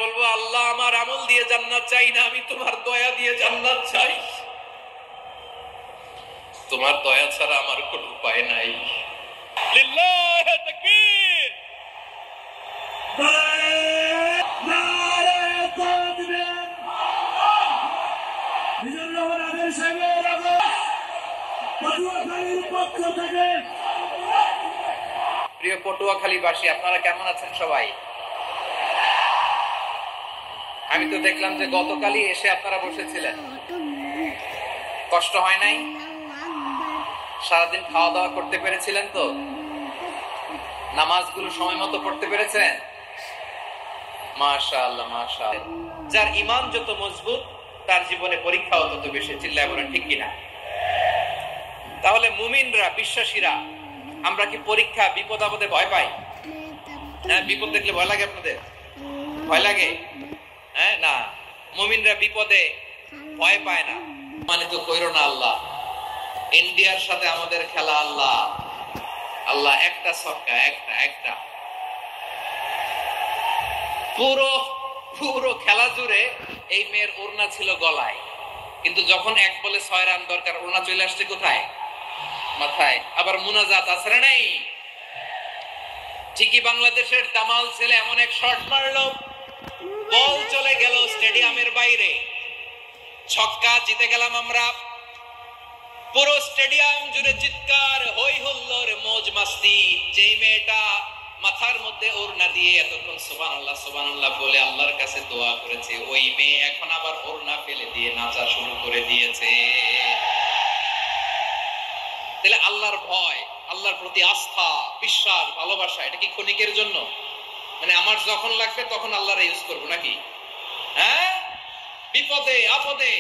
বলবো, আল্লাহ আমার আমল দিয়ে জান্নাত চাই না, আমি তোমার দয়া দিয়ে জান্নাত চাই। তোমার দয়া ছাড়া আমার কোন উপায় নাই। লিল্লাহ তাকবীর। প্রিয় পটুয়াখালীবাসী, আপনারা কেমন আছেন সবাই? আমি তো দেখলাম যে গতকালই এসে আপনারা বসেছিলেন, কষ্ট হয় নাই? সারাদিন খাওয়া দাওয়া করতে পেরেছিলেন তো? নামাজগুলো সময় মতো পড়তে পেরেছেন? মাশাআল্লাহ মাশাআল্লাহ। যার ঈমান যত মজবুত তার জীবনে পরীক্ষাও তত বেশি। চিল্লায় বলেন ঠিক কিনা? তাহলে মুমিনরা, বিশ্বাসীরা, আমরা কি পরীক্ষা বিপদ আপদে ভয় পাই? হ্যাঁ, বিপদ দেখলে ভয় লাগে আপনাদের? ভয় লাগে? হ্যাঁ, না, মুমিনরা বিপদে ভয় পায় না। মানে তো কইরো না আল্লাহ। ইন্ডিয়ার সাথে আমাদের খেলা, আল্লাহ আল্লাহ একটা ছক্কা, একটা পুরো খেলা জুড়ে এই মেয়ের ওড়না ছিল গলায়, কিন্তু যখন এক বলে 6 রান দরকার, ওড়না চলে আসছে কোথায়? মাথায়। আবার মুনাজাত আছে না নাই? ঠিকই বাংলাদেশের দামাল ছেলে এমন এক শট মারলো, বল চলে গেল স্টেডিয়ামের বাইরে, ছক্কা, জিতে গেলাম আমরা। পুরো স্টেডিয়াম জুড়ে চিৎকার, হই হুল্লোড়, মৌজ মাস্তি। যেই মেয়েটা মাথার মধ্যে ওড়না দিয়ে এতক্ষণ সুবহানাল্লাহ সুবহানাল্লাহ বলে আল্লাহর কাছে দোয়া করেছে, ওই মেয়ে এখন আবার ওড়না ফেলে দিয়ে নাচা শুরু করে দিয়েছে। তাহলে আল্লাহর ভয়, আল্লাহর প্রতি আস্থা, বিশ্বাস, ভালোবাসা, এটা কি ক্ষণিকের জন্য? মানে আমার যখন লাগবে তখন আল্লাহর ইউজ করবো নাকি? হ্যাঁ, বিপদে আপদে,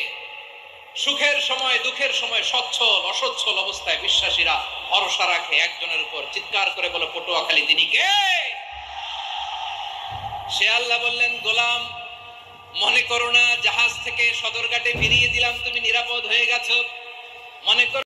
সুখের সময় দুঃখের সময় সচ্ছল অসচ্ছল অবস্থায় বিশ্বাসীরা ভরসা রাখে একজনের উপর। চিৎকার করে বলে, পটুয়াখালী তিনি কে? সে আল্লাহ বললেন, গোলাম, মনে করো না জাহাজ থেকে সদরঘাটে ফিরিয়ে দিলাম, তুমি নিরাপদ হয়ে গেছো। মনে করো